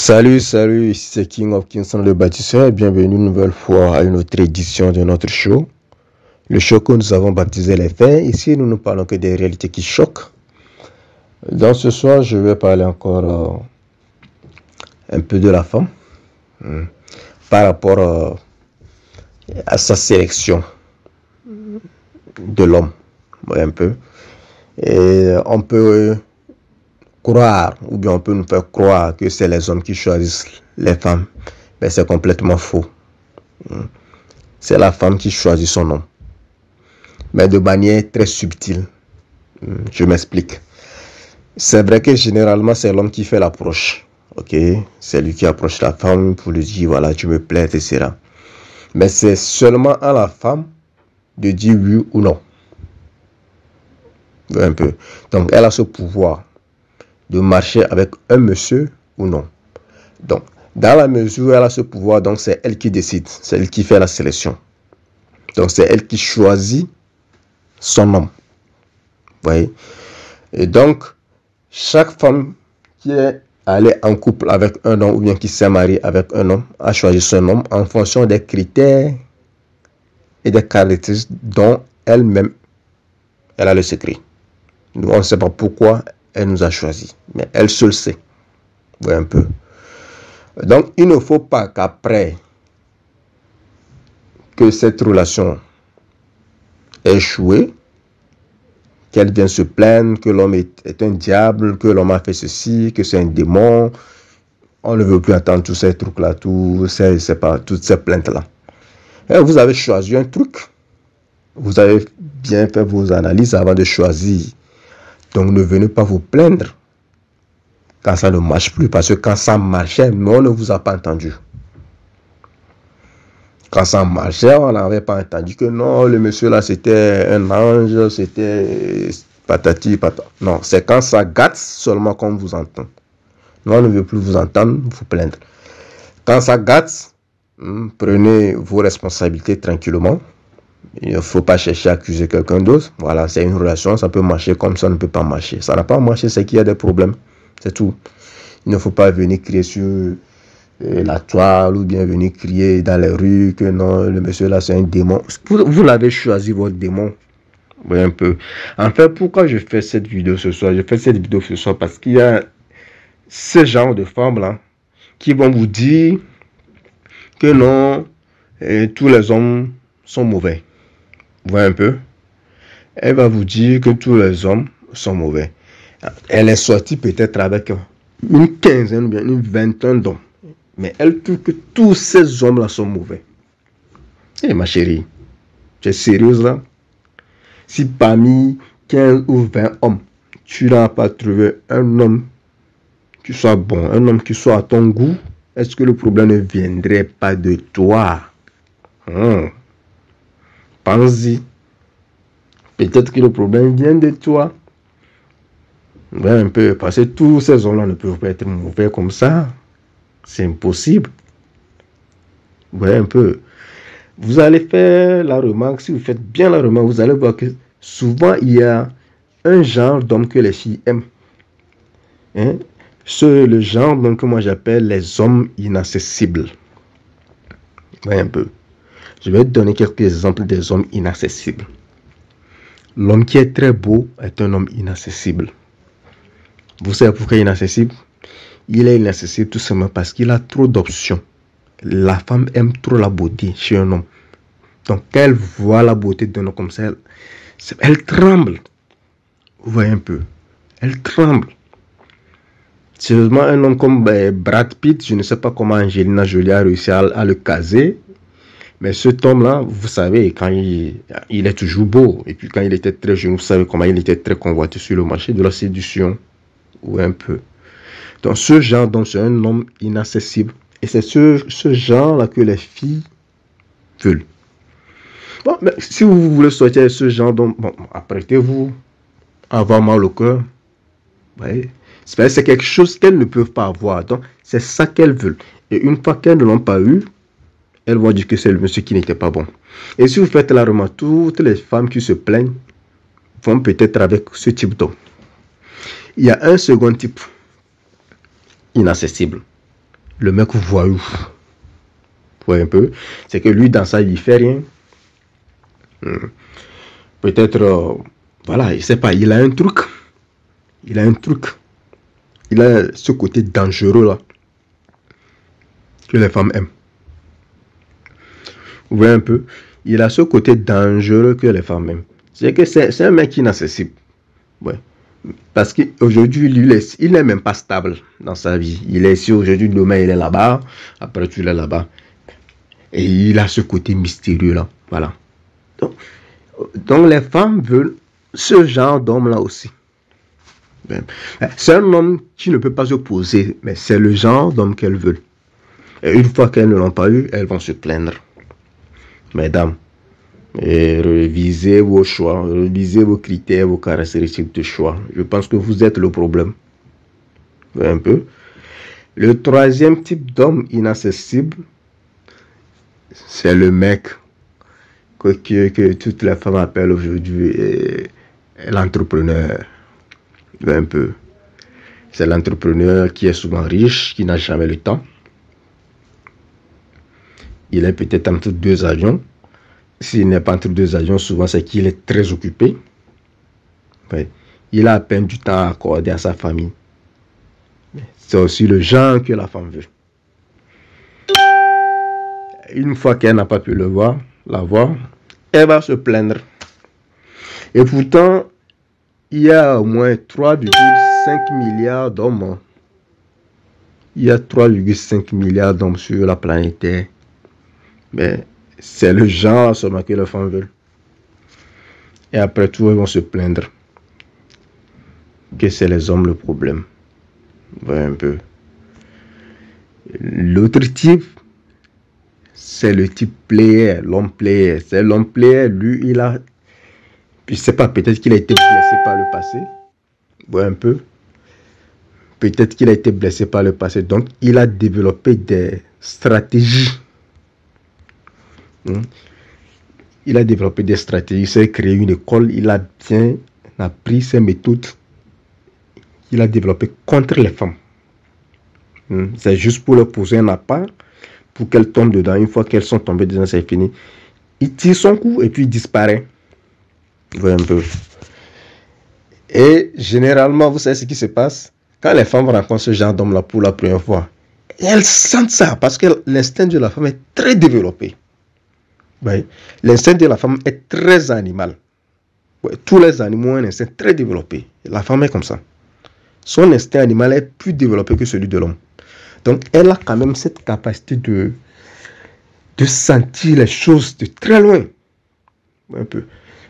Salut, ici c'est King of Kingston le bâtisseur et bienvenue une nouvelle fois à une autre édition de notre show. Le show que nous avons baptisé Les Faits. Ici, nous ne parlons que des réalités qui choquent. Dans ce soir, je vais parler encore un peu de la femme par rapport à sa sélection de l'homme. Ouais, un peu. Et on peut croire, ou bien on peut nous faire croire que c'est les hommes qui choisissent les femmes. Mais c'est complètement faux. C'est la femme qui choisit son homme. Mais de manière très subtile. Je m'explique. C'est vrai que généralement, c'est l'homme qui fait l'approche. Ok? C'est lui qui approche la femme pour lui dire, voilà, tu me plais, etc. Mais c'est seulement à la femme de dire oui ou non. Un peu. Donc, elle a ce pouvoir de marcher avec un monsieur ou non. Donc, dans la mesure où elle a ce pouvoir, donc c'est elle qui décide. C'est elle qui fait la sélection. Donc, c'est elle qui choisit son homme. Vous voyez? Et donc, chaque femme qui est allée en couple avec un homme ou bien qui s'est mariée avec un homme a choisi son homme en fonction des critères et des caractéristiques dont elle-même, elle a le secret. Nous, on ne sait pas pourquoi elle nous a choisi, mais elle seule sait. Vous voyez un peu. Donc, il ne faut pas qu'après que cette relation ait échoué, qu'elle vienne se plaindre que l'homme est un diable, que l'homme a fait ceci, que c'est un démon. On ne veut plus entendre tous ces trucs-là, toutes ces plaintes-là. Et vous avez choisi un truc. Vous avez bien fait vos analyses avant de choisir. Donc, ne venez pas vous plaindre quand ça ne marche plus. Parce que quand ça marchait, on ne vous a pas entendu. Quand ça marchait, on n'avait pas entendu que non, le monsieur là, c'était un ange, c'était patati patata. Non, c'est quand ça gâte seulement qu'on vous entend. Nous, on ne veut plus vous entendre, vous plaindre. Quand ça gâte, prenez vos responsabilités tranquillement. Il ne faut pas chercher à accuser quelqu'un d'autre. Voilà, c'est une relation, ça peut marcher comme ça ne peut pas marcher. Ça n'a pas marché, c'est qu'il y a des problèmes. C'est tout. Il ne faut pas venir crier sur la toile ou bien venir crier dans les rues que non, le monsieur là c'est un démon. Vous l'avez choisi votre démon. Vous voyez un peu. En fait, pourquoi je fais cette vidéo ce soir? Je fais cette vidéo ce soir parce qu'il y a ce genre de femmes là qui vont vous dire que non, tous les hommes sont mauvais. Vous voyez un peu. Elle va vous dire que tous les hommes sont mauvais. Elle est sortie peut-être avec une quinzaine ou bien une vingtaine d'hommes. Mais elle trouve que tous ces hommes-là sont mauvais. Eh ma chérie, tu es sérieuse là? Si parmi 15 ou 20 hommes, tu n'as pas trouvé un homme qui soit bon, un homme qui soit à ton goût, est-ce que le problème ne viendrait pas de toi? Pense-y. Peut-être que le problème vient de toi. Ouais, un peu, parce que tous ces hommes-là ne peuvent pas être mauvais comme ça. C'est impossible. Ouais, un peu. Vous allez faire la remarque, si vous faites bien la remarque, vous allez voir que souvent il y a un genre d'homme que les filles aiment. C'est le genre donc, que moi j'appelle les hommes inaccessibles. Ouais, un peu. Je vais te donner quelques exemples des hommes inaccessibles. L'homme qui est très beau est un homme inaccessible. Vous savez pourquoi il est inaccessible? Il est inaccessible tout simplement parce qu'il a trop d'options. La femme aime trop la beauté chez un homme. Donc, quand elle voit la beauté d'un homme comme ça, elle tremble. Vous voyez un peu. Elle tremble. Sérieusement, un homme comme Brad Pitt, je ne sais pas comment Angelina Jolie a réussi à le caser. Mais cet homme-là, vous savez, quand il est toujours beau. Et puis quand il était très jeune, vous savez comment il était très convoité sur le marché de la séduction. Ou un peu. Donc ce genre, c'est un homme inaccessible. Et c'est ce genre-là que les filles veulent. Bon, mais si vous voulez sortir de ce genre, bon, apprêtez-vous à avoir mal au cœur. Ouais. C'est quelque chose qu'elles ne peuvent pas avoir. Donc c'est ça qu'elles veulent. Et une fois qu'elles ne l'ont pas eu, elles vont dire que c'est le monsieur qui n'était pas bon. Et si vous faites la remarque, toutes les femmes qui se plaignent vont peut-être avec ce type d'homme. Il y a un second type inaccessible. le mec voyou. Vous voyez un peu? C'est que lui, dans ça, il fait rien. Peut-être, voilà, il sait pas, il a un truc. Il a un truc. Il a ce côté dangereux là. Que les femmes aiment. Vous voyez un peu? Il a ce côté dangereux que les femmes aiment. C'est que c'est un mec inaccessible. Ouais. Parce qu'aujourd'hui, il n'est même pas stable dans sa vie. Il est ici aujourd'hui, demain il est là-bas, après tu l'es là-bas. Et il a ce côté mystérieux là. Voilà. Donc les femmes veulent ce genre d'homme là aussi. C'est un homme qui ne peut pas se poser, mais c'est le genre d'homme qu'elles veulent. Et une fois qu'elles ne l'ont pas eu, elles vont se plaindre. Mesdames, et revisez vos choix, revisez vos critères, vos caractéristiques de choix. Je pense que vous êtes le problème. Un peu. Le troisième type d'homme inaccessible, c'est le mec que toutes les femmes appellent aujourd'hui l'entrepreneur. Un peu. C'est l'entrepreneur qui est souvent riche, qui n'a jamais le temps. Il est peut-être entre deux avions. S'il n'est pas entre deux avions, souvent c'est qu'il est très occupé. Ouais. Il a à peine du temps à accorder à sa famille. C'est aussi le genre que la femme veut. Une fois qu'elle n'a pas pu la voir, elle va se plaindre. Et pourtant, il y a au moins 3,5 milliards d'hommes. Il y a 3,5 milliards d'hommes sur la planète Terre. Mais c'est le genre seulement que les femmes veulent. Et après tout, ils vont se plaindre que c'est les hommes le problème. Voilà un peu. L'autre type, c'est le type player, l'homme player. C'est l'homme player, lui, il a... Je sais pas, peut-être qu'il a été blessé par le passé. Voilà un peu. Peut-être qu'il a été blessé par le passé. Donc, il a développé des stratégies. Il a développé des stratégies. Il s'est créé une école. Il a bien appris ses méthodes. Il a développé contre les femmes. C'est juste pour leur poser un appât, pour qu'elles tombent dedans. Une fois qu'elles sont tombées dedans, c'est fini. Il tire son coup et puis il disparaît. Vous voyez un peu. Et généralement, vous savez ce qui se passe? Quand les femmes rencontrent ce genre d'homme-là pour la première fois, elles sentent ça parce que l'instinct de la femme est très développé. Ouais. L'instinct de la femme est très animal. Ouais. Tous les animaux ont un instinct très développé. La femme est comme ça. Son instinct animal est plus développé que celui de l'homme. Donc, elle a quand même cette capacité de sentir les choses de très loin. Un peu.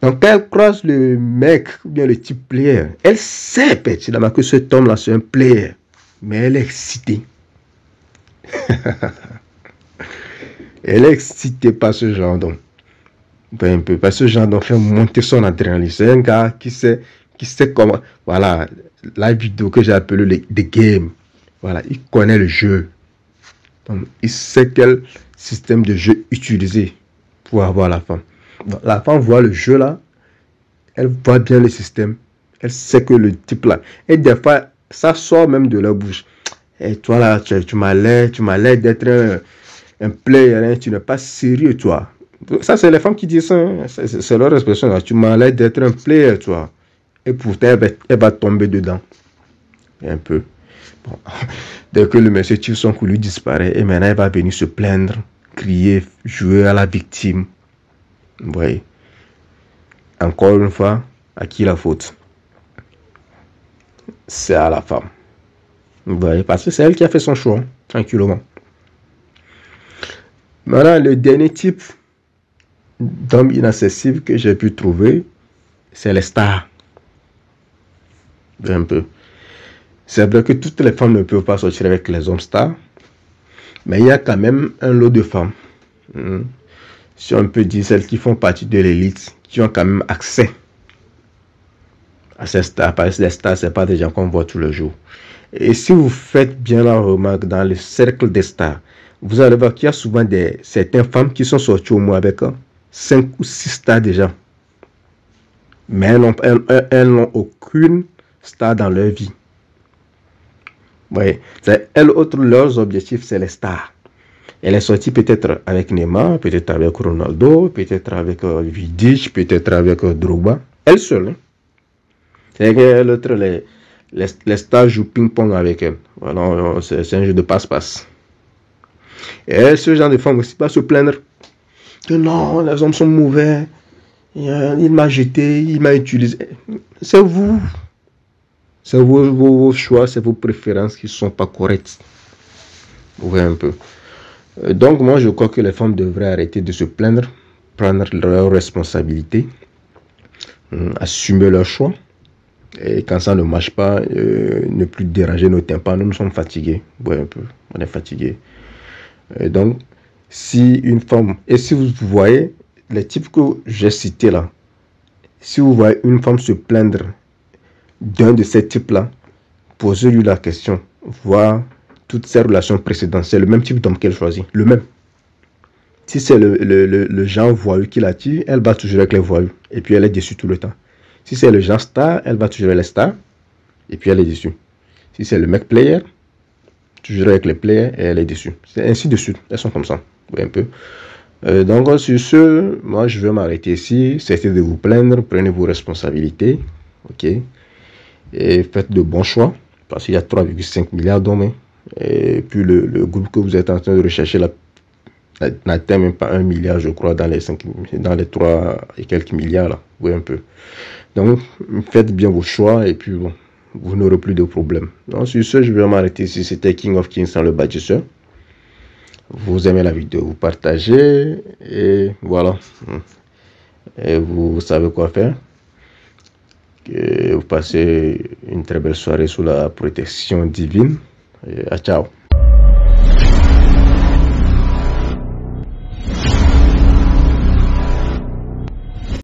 Donc, quand elle croise le mec ou bien le type player, elle sait pertinemment que cet homme-là, c'est un player. Mais elle est excitée. Elle est excitée par ce genre d'homme. Un peu. Par ce genre d'homme fait monter son adrénaline. C'est un gars qui sait comment... Voilà, la vidéo que j'ai appelée The Game. Voilà, il connaît le jeu. Donc, il sait quel système de jeu utiliser pour avoir la femme. Donc, la femme voit le jeu là, elle voit bien le système, elle sait que le type là, et des fois, ça sort même de leur bouche. Et toi là, tu m'as l'air d'être un player, hein, tu n'es pas sérieux, toi. Ça, c'est les femmes qui disent ça, hein. C'est leur expression là. Tu m'as l'air d'être un player, toi. Et pourtant, elle va tomber dedans. Un peu. Bon. Dès que le monsieur tire son coup, lui disparaît. Et maintenant, il va venir se plaindre, crier, jouer à la victime. Vous voyez. Encore une fois, à qui la faute? C'est à la femme. Vous voyez, parce que c'est elle qui a fait son choix, tranquillement. Maintenant, le dernier type d'homme inaccessible que j'ai pu trouver, c'est les stars. Un peu. C'est vrai que toutes les femmes ne peuvent pas sortir avec les hommes stars, mais il y a quand même un lot de femmes, si on peut dire celles qui font partie de l'élite, qui ont quand même accès à ces stars. Parce que les stars, ce n'est pas des gens qu'on voit tous les jours. Et si vous faites bien la remarque dans le cercle des stars, vous allez voir qu'il y a souvent certaines femmes qui sont sorties au moins avec 5 ou 6 stars déjà. Mais elles n'ont aucune star dans leur vie. Ouais. Elles autres, leurs objectifs, c'est les stars. Elle est sortie peut-être avec Neymar, peut-être avec Ronaldo, peut-être avec Vidic, peut-être avec Drogba. Elle seule. Hein. C'est que l'autre, les stars jouent ping-pong avec elle. Voilà, c'est un jeu de passe-passe. Et ce genre de femme aussi pas se plaindre que non, les hommes sont mauvais. Il m'a jeté, il m'a utilisé. C'est vous. C'est vos choix, c'est vos préférences qui ne sont pas correctes. Vous voyez un peu. Donc, moi, je crois que les femmes devraient arrêter de se plaindre, prendre leurs responsabilités, assumer leurs choix. Et quand ça ne marche pas, ne plus déranger nos tympans. Nous sommes fatigués. Vous voyez un peu. On est fatigués. Donc, si une femme, et si vous voyez les types que j'ai cités là, si vous voyez une femme se plaindre d'un de ces types-là, posez-lui la question, voir toutes ses relations précédentes. C'est le même type d'homme qu'elle choisit, le même. Si c'est le genre voyou qui l'attire, elle va toujours avec les voyous, et puis elle est déçue tout le temps. Si c'est le genre star, elle va toujours avec les stars, et puis elle est déçue. Si c'est le mec player, toujours avec les players, et elle est déçue. C'est ainsi de suite, elles sont comme ça, vous voyez un peu. Donc sur ce, moi je vais m'arrêter ici. Cessez de vous plaindre, prenez vos responsabilités, ok, et faites de bons choix, parce qu'il y a 3,5 milliards d'hommes, hein. Et puis le groupe que vous êtes en train de rechercher n'atteint même pas 1 milliard, je crois, dans les 3 et quelques milliards là, vous voyez un peu. Donc faites bien vos choix, et puis bon, vous n'aurez plus de problèmes. Donc sur ce, je vais m'arrêter ici. C'était King of Kings sans le bâtisseur. Vous aimez la vidéo, vous partagez, et voilà. Et vous savez quoi faire. Et vous passez une très belle soirée sous la protection divine. Et ciao.